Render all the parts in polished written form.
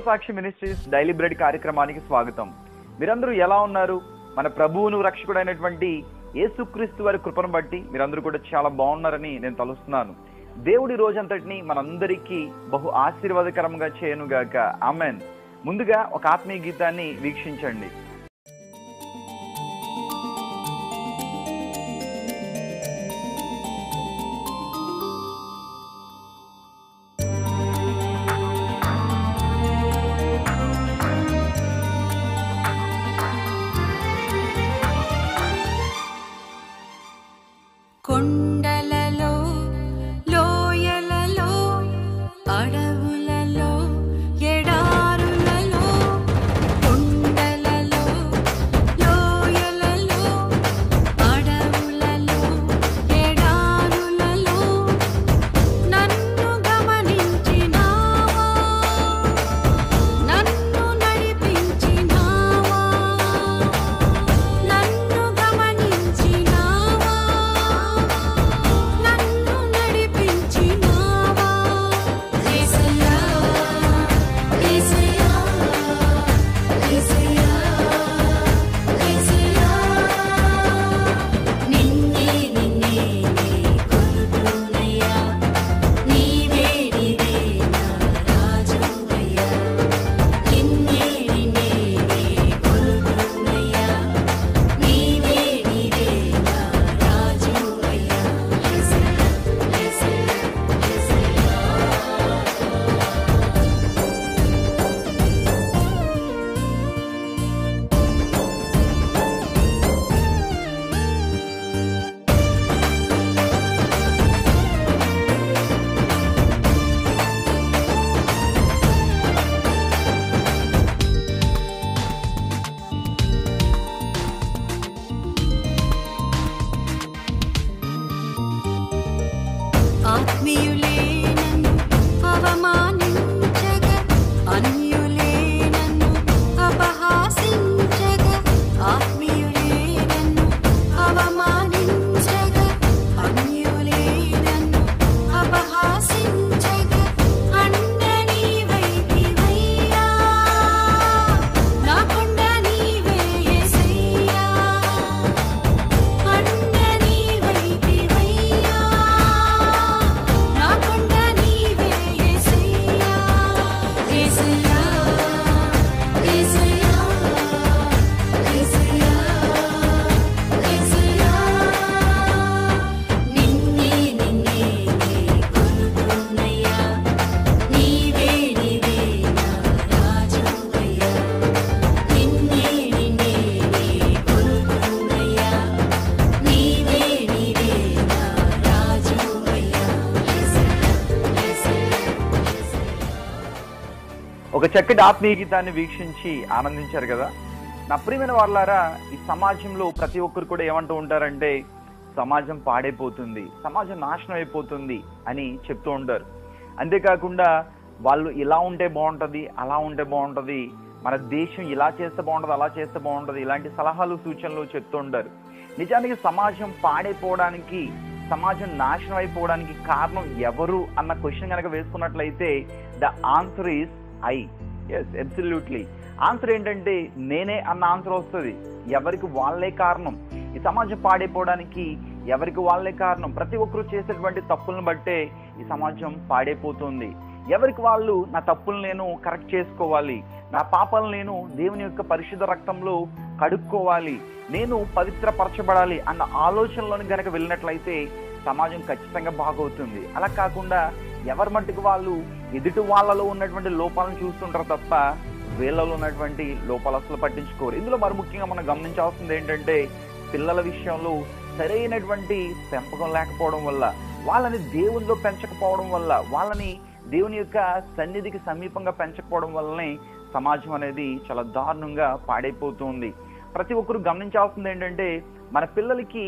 సాక్షి ministries daily bread కార్యక్రమానికి స్వాగతం. మీరందరూ ఎలా ఉన్నారు? మన ప్రభువును రక్షకుడైనటువంటి యేసుక్రీస్తు వారి కృపను బట్టి మీరందరూ కూడా చాలా బాగున్నారని నేను తలుస్తున్నాను. దేవుడి రోజంతటిని మనందరికీ బహు ఆశీర్వాదకరంగా చేయనుగాక. ఆమెన్. ముందుగా ఒక ఆత్మీయ గీతాన్ని వీక్షించండి. కొండలలో లోయలలో అడవులలో ఎడారులలో కొండలలో లోయలలో అడవులలో ఎడారులలో నన్ను గమనించినావా, నన్ను నడిపించినావా, నన్ను గమనించినావా, నన్ను నడిపించినావా. యేసయ్యా యేసయ్యా యేసయ్యా యేసయ్యా నిన్నే నిన్నే కొలుతున్నయ్యా, నీవే నీవే నా రాజువయ్యా, నిన్నే నిన్నే కొలుతున్నయ్యా, నీవే నీవే నా రాజువయ్యా. యేసయ్యా యేసయ్యా యేసయ్యా ఆత్మీయులే నన్ను అవమానించగా, అన్యులే నన్ను అపహాసించగా, ఆత్మీయులే నన్ను అవమానించగా, అన్యులే నన్ను అపహాసించగా, అండ నీవైతివయ్యా, నా కొండ నీవే యేసయ్యా, అండ నీవైతివయ్యా, నా కొండ నీవే యేసయ్యా. యేసయ్యా యేసయ్యా యేసయ్యా యేసయ్యా నిన్నే నిన్నే కొలుతున్నయ్యా, నీవే నీవే నా రాజువయ్యా, నిన్నే నిన్నే కొలుతున్నయ్యా, నీవే నీవే నా రాజువయ్యా. యేసయ్యా యేసయ్యా యేసయ్యా ఒక చక్కటి ఆత్మీయ గీతాన్ని వీక్షించి ఆనందించారు కదా. నా ప్రియమైన వాళ్ళారా, ఈ సమాజంలో ప్రతి ఒక్కరు కూడా ఏమంటూ ఉంటారంటే సమాజం పాడైపోతుంది, సమాజం నాశనం అయిపోతుంది అని చెప్తూ ఉంటారు. అంతేకాకుండా వాళ్ళు ఇలా ఉంటే బాగుంటుంది, అలా ఉంటే బాగుంటుంది, మన దేశం ఇలా చేస్తే బాగుంటుంది, అలా చేస్తే బాగుంటుంది, ఇలాంటి సలహాలు సూచనలు చెప్తూ ఉంటారు. నిజానికి సమాజం పాడైపోవడానికి, సమాజం నాశనం అయిపోవడానికి కారణం ఎవరు అన్న క్వశ్చన్ కనుక వేసుకున్నట్లయితే the answer is I. Yes, absolutely. Answer ఏంటంటే నేనే అన్న ఆన్సర్ వస్తుంది. ఎవరికి వాళ్ళే కారణం. ఈ సమాజం పాడైపోవడానికి ఎవరికి వాళ్ళే కారణం. ప్రతి ఒక్కరూ చేసేటువంటి తప్పులను బట్టే ఈ సమాజం పాడైపోతుంది. ఎవరికి వాళ్ళు నా తప్పులు నేను కరెక్ట్ చేసుకోవాలి, నా పాపాలను నేను దేవుని యొక్క పరిశుద్ధ రక్తంలో కడుక్కోవాలి, నేను పవిత్రపరచబడాలి అన్న ఆలోచనలను కనుక వెళ్ళినట్లయితే సమాజం ఖచ్చితంగా బాగవుతుంది. అలా కాకుండా ఎవరి మట్టుకు వాళ్ళు ఎదుటి వాళ్ళలో ఉన్నటువంటి లోపాలను చూస్తుంటారు తప్ప వీళ్ళలో ఉన్నటువంటి లోపాలు అసలు పట్టించుకోరు. ఇందులో మరి ముఖ్యంగా మనం గమనించాల్సింది ఏంటంటే పిల్లల విషయంలో సరైనటువంటి పెంపకం లేకపోవడం వల్ల, వాళ్ళని దేవునిలో పెంచకపోవడం వల్ల, వాళ్ళని దేవుని యొక్క సన్నిధికి సమీపంగా పెంచకపోవడం వల్లనే సమాజం అనేది చాలా దారుణంగా పాడైపోతుంది. ప్రతి ఒక్కరు గమనించాల్సింది ఏంటంటే మన పిల్లలకి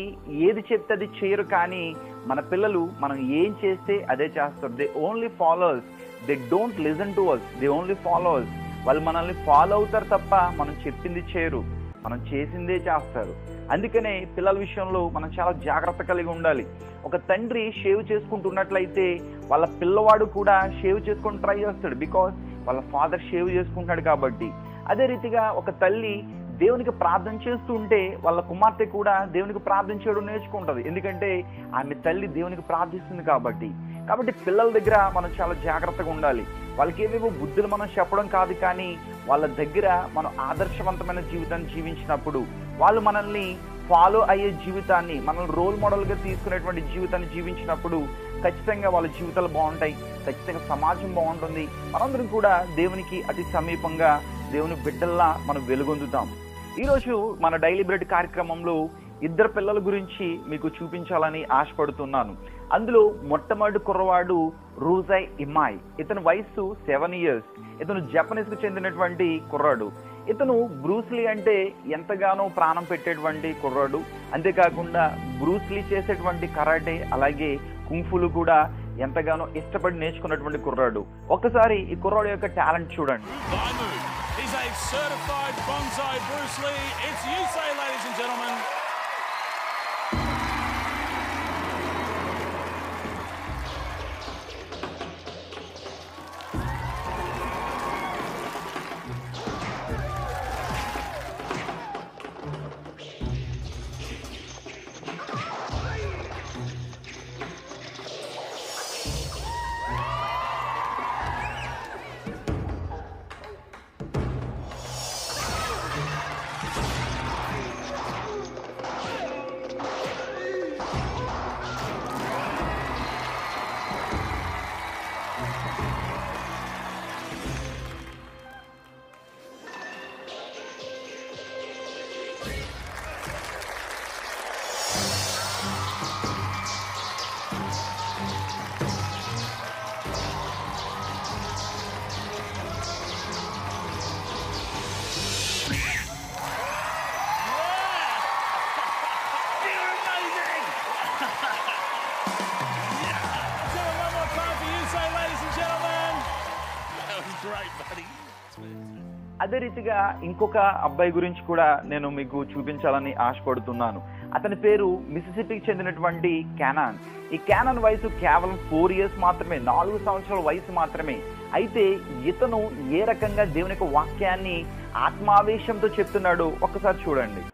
ఏది చెప్తే అది చేయరు, కానీ మన పిల్లలు మనం ఏం చేస్తే అదే చేస్తారు. They only followers, they don't listen to us, they only followers. వాళ్ళు మనల్ని ఫాలో అవుతారు తప్ప మనం చెప్పింది చేయరు, మనం చేసిందే చేస్తారు. అందుకనే పిల్లల విషయంలో మనం చాలా జాగ్రత్త కలిగి ఉండాలి. ఒక తండ్రి షేవ్ చేసుకుంటున్నట్లయితే వాళ్ళ పిల్లవాడు కూడా షేవ్ చేసుకొని ట్రై చేస్తాడు. బికాస్ వాళ్ళ ఫాదర్ షేవ్ చేసుకుంటున్నాడు కాబట్టి. అదే రీతిగా ఒక తల్లి దేవునికి ప్రార్థన చేస్తూ ఉంటే వాళ్ళ కుమార్తె కూడా దేవునికి ప్రార్థన చేయడం నేర్చుకుంటుంది. ఎందుకంటే ఆమె తల్లి దేవునికి ప్రార్థిస్తుంది కాబట్టి. పిల్లల దగ్గర మనం చాలా జాగ్రత్తగా ఉండాలి. వాళ్ళకి ఏవేవో బుద్ధులు మనం చెప్పడం కాదు, కానీ వాళ్ళ దగ్గర మనం ఆదర్శవంతమైన జీవితాన్ని జీవించినప్పుడు, వాళ్ళు మనల్ని ఫాలో అయ్యే జీవితాన్ని, మనల్ని రోల్ మోడల్గా తీసుకునేటువంటి జీవితాన్ని జీవించినప్పుడు ఖచ్చితంగా వాళ్ళ జీవితాలు బాగుంటాయి, ఖచ్చితంగా సమాజం బాగుంటుంది. మనందరం కూడా దేవునికి అతి సమీపంగా దేవుని బిడ్డల్లా మనం వెలుగొందుతాం. ఈరోజు మన డైలీ బ్రెడ్ కార్యక్రమంలో ఇద్దరు పిల్లల గురించి మీకు చూపించాలని ఆశపడుతున్నాను. అందులో మొట్టమొదటి కుర్రవాడు రూజై ఇమాయ్. ఇతని వయస్సు 7 years. ఇతను జపనీస్ కు చెందినటువంటి కుర్రాడు. ఇతను బ్రూస్లీ అంటే ఎంతగానో ప్రాణం పెట్టేటువంటి కుర్రాడు. అంతేకాకుండా బ్రూస్లీ చేసేటువంటి కరాటే అలాగే కుంఫులు కూడా ఎంతగానో ఇష్టపడి నేర్చుకున్నటువంటి కుర్రాడు. ఒక్కసారి ఈ కుర్రాడు యొక్క టాలెంట్ చూడండి. He's a certified bonsai Bruce Lee. It's Yusei, ladies and gentlemen. అదే రీతిగా ఇంకొక అబ్బాయి గురించి కూడా నేను మీకు చూపించాలని ఆశపడుతున్నాను. అతని పేరు మిసిసిపికి చెందినటువంటి క్యానాన్. ఈ క్యానాన్ వయసు కేవలం 4 years మాత్రమే, 4 సంవత్సరాల వయసు మాత్రమే. అయితే ఇతను ఏ రకంగా దేవుని యొక్క వాక్యాన్ని ఆత్మావేశంతో చెప్తున్నాడో ఒక్కసారి చూడండి.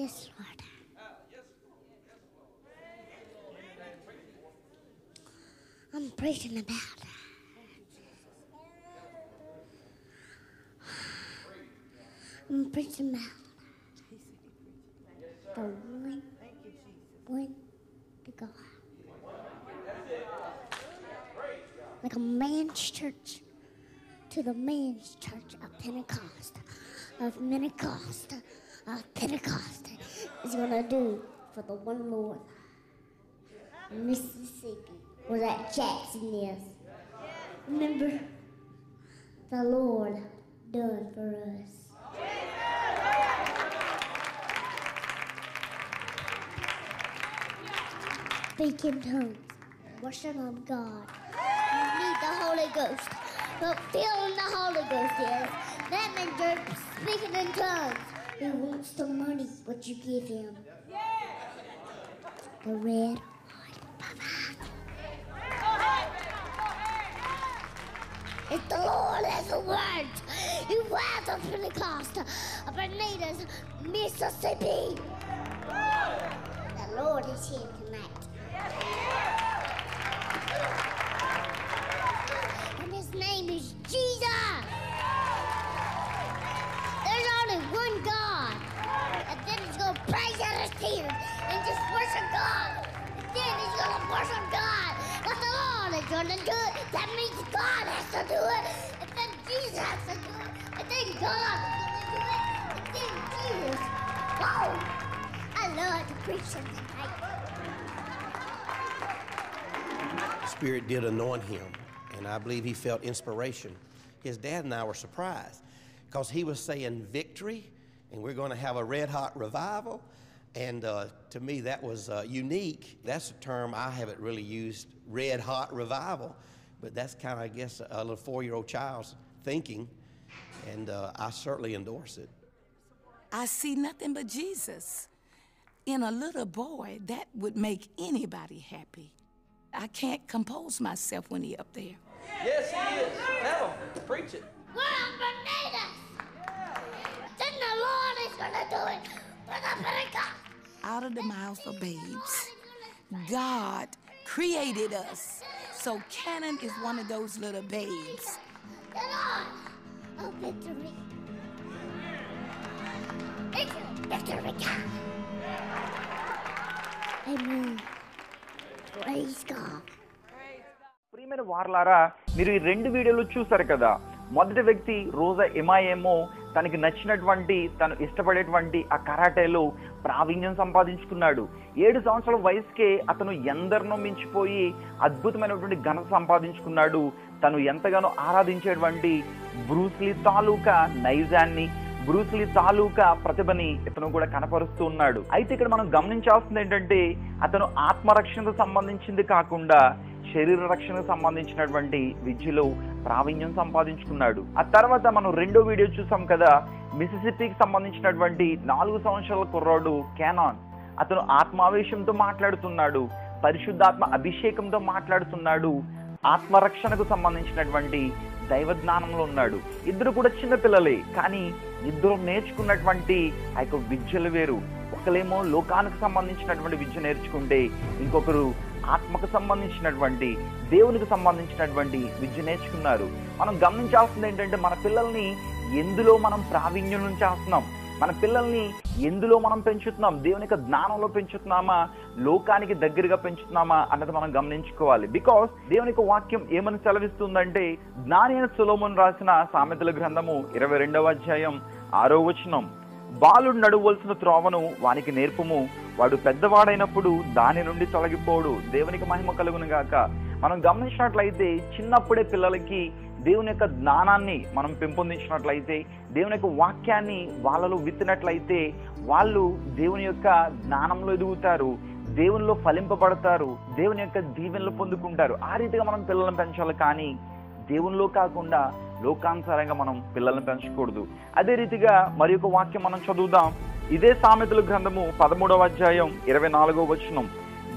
Yes, Lord. I'm preaching about the one to God. Like a man's church to the man's church of Pentecost, Pentecost is gonna do for the one Lord. Mississippi, where that Jackson is. Remember the Lord done for us. Speak in tongues, worship of God. You need the Holy Ghost. But feeling the Holy Ghost is, that means you're speaking in tongues. He wants the money, what you give him. The red, white, it's the Lord as the word. You rise of Pentecost of Anita's, Mississippi. The Lord is here tonight. And his name is Jesus. There's only one God. And then he's going to praise out his tears and just worship God. And then he's going to worship God. But the Lord is going to do it. That means God has to do it. And then Jesus has to do it. And then God is going to do it. And then Jesus. Whoa! I love to preach something like Spirit did anoint him, and I believe he felt inspiration. His dad and I were surprised because he was saying victory, and we're going to have a red-hot revival. And to me, that was unique. That's a term I haven't really used, red-hot revival. but that's kind of, I guess, a little 4-year-old child's thinking, and I certainly endorse it. I see nothing but Jesus in a little boy. That would make anybody happy. I can't compose myself when he up there. Yes, he is. Tell him. Preach it. We're underneath us. Then the Lord is going to do it for the Pentecost. Out of the mouths of babes, God created us. So Cannon is one of those little babes. The Lord of victory. Victory God. Amen. Praise God. ప్రియమైన వారలారా, మీరు ఈ 2 వీడియోలు చూసారు కదా. మొదటి వ్యక్తి రోజా ఎమాయేమో తనకి నచ్చినటువంటి, తను ఇష్టపడేటువంటి ఆ కరాటేలో ప్రావీణ్యం సంపాదించుకున్నాడు. 7 సంవత్సరాల వయసుకే అతను ఎందరినో మించిపోయి అద్భుతమైనటువంటి ఘనత సంపాదించుకున్నాడు. తను ఎంతగానో ఆరాధించేటువంటి బ్రూస్లీ తాలూకా నైజాన్ని, బ్రూస్లీ తాలూకా ప్రతిభని ఇతను కూడా కనపరుస్తూ ఉన్నాడు. అయితే ఇక్కడ మనం గమనించాల్సింది ఏంటంటే, అతను ఆత్మరక్షణకు సంబంధించింది కాకుండా శరీర రక్షణకు సంబంధించినటువంటి విద్యలో ప్రావీణ్యం సంపాదించుకున్నాడు. ఆ తర్వాత మనం 2వ వీడియో చూసాం కదా, మిసిసిప్పికి సంబంధించినటువంటి 4 సంవత్సరాల కుర్రాడు కేనాన్. అతను ఆత్మావేశంతో మాట్లాడుతున్నాడు, పరిశుద్ధాత్మ అభిషేకంతో మాట్లాడుతున్నాడు, ఆత్మరక్షణకు సంబంధించినటువంటి దైవ జ్ఞానంలో ఉన్నాడు. ఇద్దరు కూడా చిన్న పిల్లలే, కానీ ఇద్దరు నేర్చుకున్నటువంటి ఆ యొక్క విద్యలు వేరు. ఒకలేమో లోకానికి సంబంధించినటువంటి విద్య నేర్చుకుంటే, ఇంకొకరు ఆత్మకు సంబంధించినటువంటి, దేవునికి సంబంధించినటువంటి విద్య నేర్చుకున్నారు. మనం గమనించాల్సింది ఏంటంటే, మన పిల్లల్ని ఎందులో మనం ప్రావీణ్యం చేస్తున్నాం, మన పిల్లల్ని ఎందులో మనం పెంచుతున్నాం, దేవుని యొక్క జ్ఞానంలో పెంచుతున్నామా, లోకానికి దగ్గరగా పెంచుతున్నామా అన్నది మనం గమనించుకోవాలి. బికాస్ దేవుని యొక్క వాక్యం ఏమని సెలవిస్తుందంటే, జ్ఞాని అయిన సొలొమోను రాసిన సామెతల గ్రంథము 22వ అధ్యాయం 6వ వచనం, బాలుడు నడువలసిన త్రోవను వానికి నేర్పుము, వాడు పెద్దవాడైనప్పుడు దాని నుండి తొలగిపోడు. దేవునికి మహిమ కలుగును గాక. మనం గమనించినట్లయితే చిన్నప్పుడే పిల్లలకి దేవుని యొక్క జ్ఞానాన్ని మనం పెంపొందించినట్లయితే, దేవుని యొక్క వాక్యాన్ని వాళ్ళలో విత్తినట్లయితే, వాళ్ళు దేవుని యొక్క జ్ఞానంలో ఎదుగుతారు, దేవునిలో ఫలింపబడతారు, దేవుని యొక్క దీవెనలు పొందుకుంటారు. ఆ రీతిగా మనం పిల్లలను పెంచాలి, కానీ దేవునిలో కాకుండా లోకానుసారంగా మనం పిల్లలను పెంచకూడదు. అదే రీతిగా మరి ఒక వాక్యం మనం చదువుదాం. ఇదే సామెతల గ్రంథము 13వ అధ్యాయం 24వ వచనం,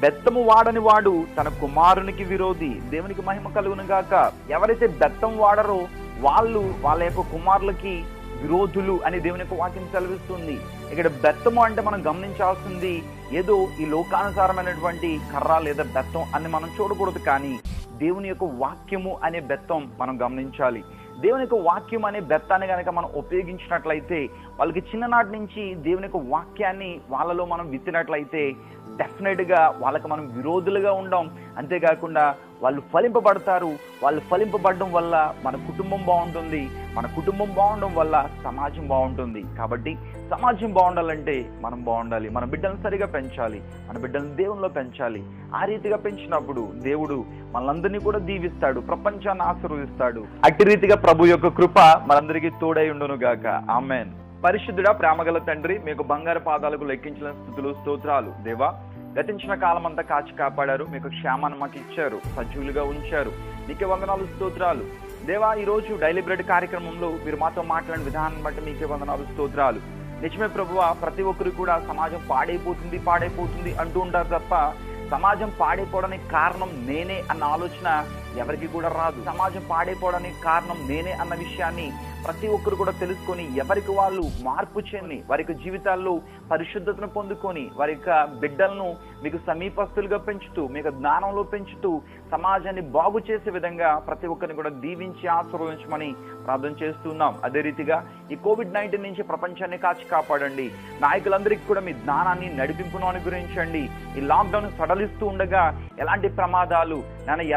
బెత్తము వాడని వాడు తన కుమారునికి విరోధి. దేవునికి మహిమ కలుగును గాక. ఎవరైతే బెత్తం వాడరో వాళ్ళు వాళ్ళ యొక్క కుమారులకి విరోధులు అని దేవుని యొక్క వాక్యం సెలవిస్తుంది. ఇక్కడ బెత్తము అంటే మనం గమనించాల్సింది ఏదో ఈ లోకానుసారమైనటువంటి కర్ర లేదా బెత్తం అని మనం చూడకూడదు, కానీ దేవుని యొక్క వాక్యము అనే బెత్తం మనం గమనించాలి. దేవుని యొక్క వాక్యం అనే బెత్తాన్ని కనుక మనం ఉపయోగించినట్లయితే, వాళ్ళకి చిన్ననాటి నుంచి దేవుని యొక్క వాక్యాన్ని వాళ్ళలో మనం విత్తినట్లయితే, డెఫినెట్గా వాళ్ళకి మనం విరోధులుగా ఉండం. అంతేకాకుండా వాళ్ళు ఫలింపబడతారు. వాళ్ళు ఫలింపబడడం వల్ల మన కుటుంబం బాగుంటుంది, మన కుటుంబం బాగుండడం వల్ల సమాజం బాగుంటుంది. కాబట్టి సమాజం బాగుండాలంటే మనం బాగుండాలి, మన బిడ్డలను సరిగా పెంచాలి, మన బిడ్డలను దేవునిలో పెంచాలి. ఆ రీతిగా పెంచినప్పుడు దేవుడు మనందరినీ కూడా దీవిస్తాడు, ప్రపంచాన్ని ఆశీర్వదిస్తాడు. అట్టి రీతిగా ప్రభు యొక్క కృప మనందరికీ తోడై ఉండును గాక. ఆమెన్. పరిశుద్ధుడా, ప్రేమగల తండ్రి, మీకు బంగారు పాదాలకు లెక్కించిన స్తుతులు, స్తోత్రాలు. దేవా, గతించిన కాలం అంతా కాచి కాపాడారు, మీకు క్షేమాన్ని మాకు ఇచ్చారు, సజీవులుగా ఉంచారు. మీకే వందనాలు, స్తోత్రాలు. దేవా, ఈరోజు డైలీ బ్రెడ్ కార్యక్రమంలో మీరు మాతో మాట్లాడిన విధానం బట్టి మీకే వందనాలు, స్తోత్రాలు. నిజమే ప్రభువా, ప్రతి ఒక్కరు కూడా సమాజం పాడైపోతుంది అంటూ ఉంటారు తప్ప, సమాజం పాడైపోవడానికి కారణం నేనే అన్న ఆలోచన ఎవరికి కూడా రాదు. సమాజం పాడైపోవడానికి కారణం నేనే అన్న విషయాన్ని ప్రతి ఒక్కరు కూడా తెలుసుకొని, ఎవరికి వాళ్ళు మార్పు చెంది వారి యొక్క జీవితాల్లో పరిశుద్ధతను పొందుకొని, వారి యొక్క బిడ్డలను మీకు సమీపస్తులుగా పెంచుతూ, మీకు జ్ఞానంలో పెంచుతూ, సమాజాన్ని బాగు చేసే విధంగా ప్రతి ఒక్కరిని కూడా దీవించి ఆశీర్వదించమని ప్రార్థన చేస్తున్నాం. అదే రీతిగా ఈ COVID-19 నుంచి ప్రపంచాన్ని కాచి కాపాడండి. నాయకులందరికీ కూడా మీ జ్ఞానాన్ని, నడిపింపును అనుగ్రహించండి. ఈ లాక్డౌన్ సడలిస్తూ ఉండగా ఎలాంటి ప్రమాదాలు,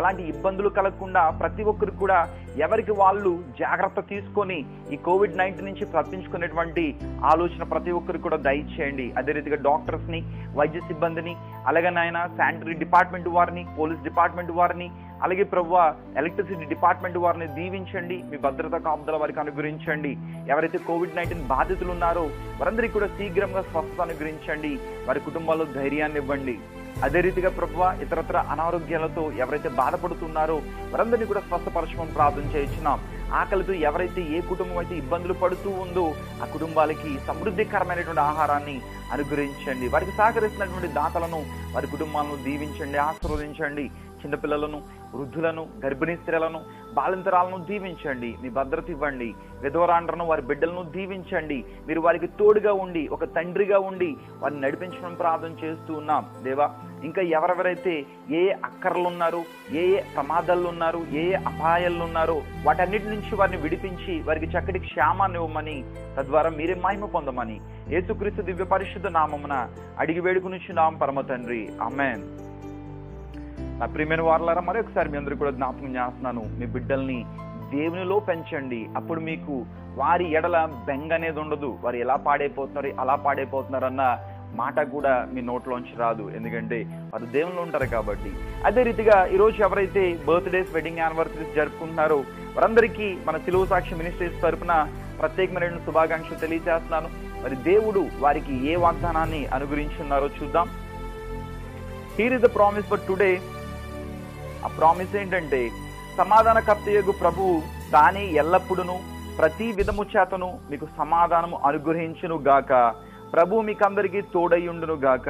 ఎలాంటి ఇబ్బందులు కలగకుండా ప్రతి ఒక్కరు కూడా ఎవరికి వాళ్ళు జాగ్రత్త తీసుకొని ఈ COVID-19 నుంచి తప్పించుకునేటువంటి ఆలోచన ప్రతి ఒక్కరు కూడా దయచేయండి. అదే రీతిగా డాక్టర్స్ ని, వైద్య సిబ్బందిని, అలాగే నాయన శానిటరీ డిపార్ట్మెంట్ వారిని, పోలీస్ డిపార్ట్మెంట్ వారిని, అలాగే ప్రభువా ఎలక్ట్రిసిటీ డిపార్ట్మెంట్ వారిని దీవించండి. మీ భద్రతా కాపుదల వారికి అనుగ్రహించండి. ఎవరైతే COVID-19 బాధితులు ఉన్నారో వారందరికీ కూడా శీఘ్రంగా స్వస్థత అనుగ్రహించండి. వారి కుటుంబాల్లో ధైర్యాన్ని ఇవ్వండి. అదే రీతిగా ప్రభువా ఇతరత్ర అనారోగ్యాలతో ఎవరైతే బాధపడుతున్నారో వారందరినీ కూడా స్వస్థపరచమని ప్రార్థన చేయించున్నాం. ఆకలితో ఎవరైతే ఏ కుటుంబం అయితే ఇబ్బందులు పడుతూ ఉందో ఆ కుటుంబాలకి సమృద్ధికరమైనటువంటి ఆహారాన్ని అనుగ్రహించండి. వారికి సహకరిస్తున్నటువంటి దాతలను వారి కుటుంబాలను దీవించండి, ఆశీర్వదించండి. చిన్నపిల్లలను, వృద్ధులను, గర్భిణీ స్త్రీలను, బాలింతరాలను దీవించండి. మీ భద్రత ఇవ్వండి. విధవరాండ్రను, వారి బిడ్డలను దీవించండి. మీరు వారికి తోడుగా ఉండి ఒక తండ్రిగా ఉండి వారిని నడిపించడం ప్రార్థన చేస్తూ ఉన్నాం. దేవా, ఇంకా ఎవరెవరైతే ఏ అక్కర్లు ఉన్నారో, ఏ ప్రమాదాలు ఉన్నారో, ఏ అపాయాలు ఉన్నారో వాటన్నిటి నుంచి వారిని విడిపించి వారికి చక్కటి క్షేమాన్ని ఇవ్వమని, తద్వారా మీరే మహిమ పొందమని యేసుక్రీస్తు దివ్య పరిశుద్ధ నామమున అడిగి వేడుకునిచున్నాం పరమ తండ్రి. ఆమేన్. నా ప్రియమైన వారలారా, మరొకసారి మీ అందరూ కూడా జ్ఞాపకం చేస్తున్నాను, మీ బిడ్డల్ని దేవునిలో పెంచండి. అప్పుడు మీకు వారి ఎడల బెంగ అనేది ఉండదు. వారు ఎలా పాడైపోతున్నారు, అలా పాడైపోతున్నారు అన్న మాట కూడా మీ నోట్లోంచి రాదు. ఎందుకంటే వారు దేవునిలో ఉంటారు కాబట్టి. అదే రీతిగా ఈరోజు ఎవరైతే బర్త్డేస్, వెడ్డింగ్ యానివర్సరీస్ జరుపుకుంటున్నారో వారందరికీ మన సిలువ సాక్షి మినిస్ట్రీస్ తరపున ప్రత్యేకమైన శుభాకాంక్షలు తెలియజేస్తున్నాను. మరి దేవుడు వారికి ఏ వాగ్దానాన్ని అనుగ్రహించున్నారో చూద్దాం. Here is the promise for today. ఆ ప్రామిస్ ఏంటంటే, సమాధానకర్తయగు ప్రభువు తానే ఎల్లప్పుడును ప్రతి విధము చేతను మీకు సమాధానము అనుగ్రహించును గాక. ప్రభు మీకందరికీ తోడయ్యుండును గాక.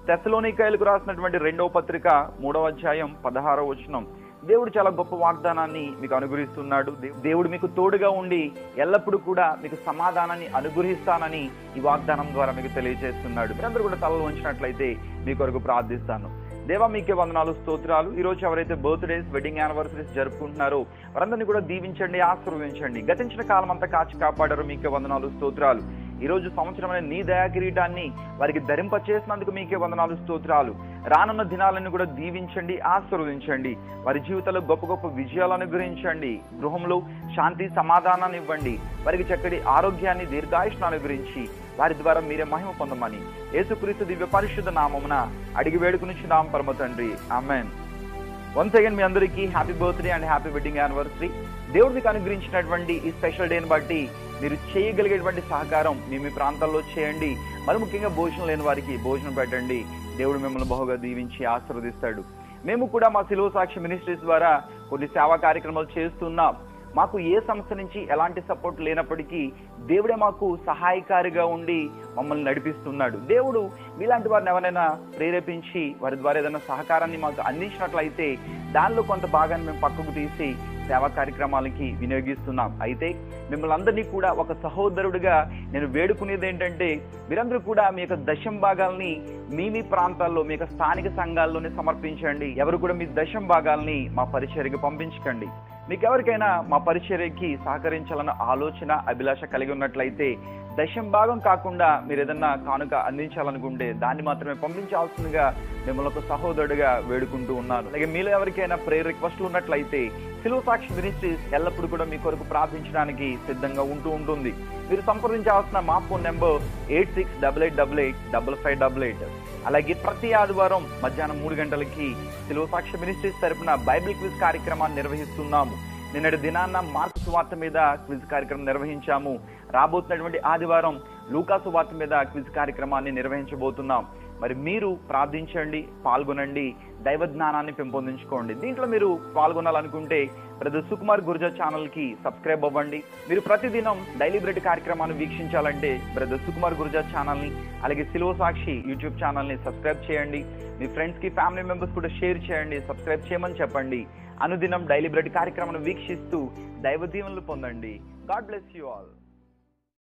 తెస్సలోనికైలకు రాసినటువంటి 2వ పత్రిక 3వ అధ్యాయం 16వ వచనం. దేవుడు చాలా గొప్ప వాగ్దానాన్ని మీకు అనుగ్రహిస్తున్నాడు. దేవుడు మీకు తోడుగా ఉండి ఎల్లప్పుడూ కూడా మీకు సమాధానాన్ని అనుగ్రహిస్తానని ఈ వాగ్దానం ద్వారా మీకు తెలియజేస్తున్నాడు. మీరందరూ కూడా తలలు వంచినట్లయితే మీ కొరకు ప్రార్థిస్తాను. దేవా, మీకే వందనాలు, స్తోత్రాలు. ఈ రోజు ఎవరైతే బర్త్డేస్, వెడ్డింగ్ యానివర్సరీస్ జరుపుకుంటున్నారో వారందరినీ కూడా దీవించండి, ఆశీర్వదించండి. గతించిన కాలం అంతా కాచి కాపాడారు, మీకే వందనాలు, స్తోత్రాలు. ఈ రోజు సంవత్సరమైన నీ దయా కిరీటాన్ని వారికి ధరింప చేసినందుకు మీకే వందనాలు, స్తోత్రాలు. రానున్న దినాలను కూడా దీవించండి, ఆశీర్వదించండి. వారి జీవితంలో గొప్ప గొప్ప విజయాలు అనుగ్రహించండి. గృహంలో శాంతి, సమాధానాన్ని ఇవ్వండి. వారికి చక్కటి ఆరోగ్యాన్ని, దీర్ఘాయుష్ను అనుగ్రహించి వారి ద్వారా మీరే మహిమ పొందమని యేసుక్రీస్తు దివ్య పరిశుద్ధ నామమున అడిగి వేడుకునిచున్నాం పరమ తండ్రి. ఆమేన్. వన్స్ అగైన్ మీ అందరికీ happy birthday and happy wedding anniversary. దేవుడు మీకు అనుగ్రహించినటువంటి ఈ స్పెషల్ డేని బట్టి మీరు చేయగలిగేటువంటి సహకారం మీ ప్రాంతాల్లో చేయండి. మరి ముఖ్యంగా భోజనం లేని వారికి భోజనం పెట్టండి. దేవుడు మిమ్మల్ని బహుగా దీవించి ఆశీర్వదిస్తాడు. మేము కూడా మా సిలువ సాక్షి మినిస్ట్రీస్ ద్వారా కొన్ని సేవా కార్యక్రమాలు చేస్తున్నాం. మాకు ఏ సంస్థ నుంచి ఎలాంటి సపోర్ట్ లేనప్పటికీ దేవుడే మాకు సహాయకారిగా ఉండి మమ్మల్ని నడిపిస్తున్నాడు. దేవుడు మీలాంటి వారిని ఎవరైనా ప్రేరేపించి వారి ద్వారా ఏదైనా సహకారాన్ని మాకు అందించినట్లయితే దానిలో కొంత భాగాన్ని మేము పక్కకు తీసి సేవా కార్యక్రమాలకి వినియోగిస్తున్నాం. అయితే మిమ్మల్ని అందరినీ కూడా ఒక సహోదరుడిగా నేను వేడుకునేది ఏంటంటే, మీరందరూ కూడా మీ యొక్క దశం భాగాల్ని మీ ప్రాంతాల్లో, మీ యొక్క స్థానిక సంఘాల్లోనే సమర్పించండి. ఎవరు కూడా మీ దశం భాగాల్ని మా పరిచర్యకి పంపించకండి. మీకు ఎవరికైనా మా పరిచర్యకి సహకరించాలన్న ఆలోచన, అభిలాష కలిగి ఉన్నట్లయితే దశం భాగం కాకుండా మీరు ఏదన్నా కానుక అందించాలనుకుంటే దాన్ని మాత్రమే పంపించాల్సిందిగా మిమ్మల్ని ఒక సహోదరుడిగా వేడుకుంటూ ఉన్నాను. అలాగే మీలో ఎవరికైనా ప్రేయర్ రిక్వెస్ట్లు ఉన్నట్లయితే సిలువ సాక్షి మినిస్ట్రీస్ ఎల్లప్పుడూ కూడా మీ కొరకు ప్రార్థించడానికి సిద్ధంగా ఉంటుంది. మీరు సంప్రదించాల్సిన మా ఫోన్ నెంబర్ 8688885588. అలాగే ప్రతి ఆదివారం మధ్యాహ్నం 3 గంటలకి సిలువ సాక్షి మినిస్ట్రీస్ తరపున బైబిల్ క్విజ్ కార్యక్రమాన్ని నిర్వహిస్తున్నాము. నిన్నటి దినాన్న మార్కు సువార్త మీద క్విజ్ కార్యక్రమం నిర్వహించాము. రాబోతున్నటువంటి ఆదివారం లూకా సువార్త మీద క్విజ్ కార్యక్రమాన్ని నిర్వహించబోతున్నాం. మరి మీరు ప్రార్థించండి, పాల్గొనండి, దైవ జ్ఞానాన్ని పెంపొందించుకోండి. దీంట్లో మీరు పాల్గొనాలనుకుంటే బ్రదర్ సుకుమార్ గుర్జా ఛానల్ కి సబ్స్క్రైబ్ అవ్వండి. మీరు ప్రతిదినం డైలీ బ్రెడ్ కార్యక్రమాన్ని వీక్షించాలంటే బ్రదర్ సుకుమార్ గుర్జా ఛానల్ ని, అలాగే సిలువ సాక్షి యూట్యూబ్ ఛానల్ ని సబ్స్క్రైబ్ చేయండి. మీ ఫ్రెండ్స్ కి, ఫ్యామిలీ మెంబర్స్ కూడా షేర్ చేయండి, సబ్స్క్రైబ్ చేయమని చెప్పండి. అనుదినం డైలీ బ్రెడ్ కార్యక్రమాన్ని వీక్షిస్తూ దైవ దీవెనలు పొందండి. God bless you all.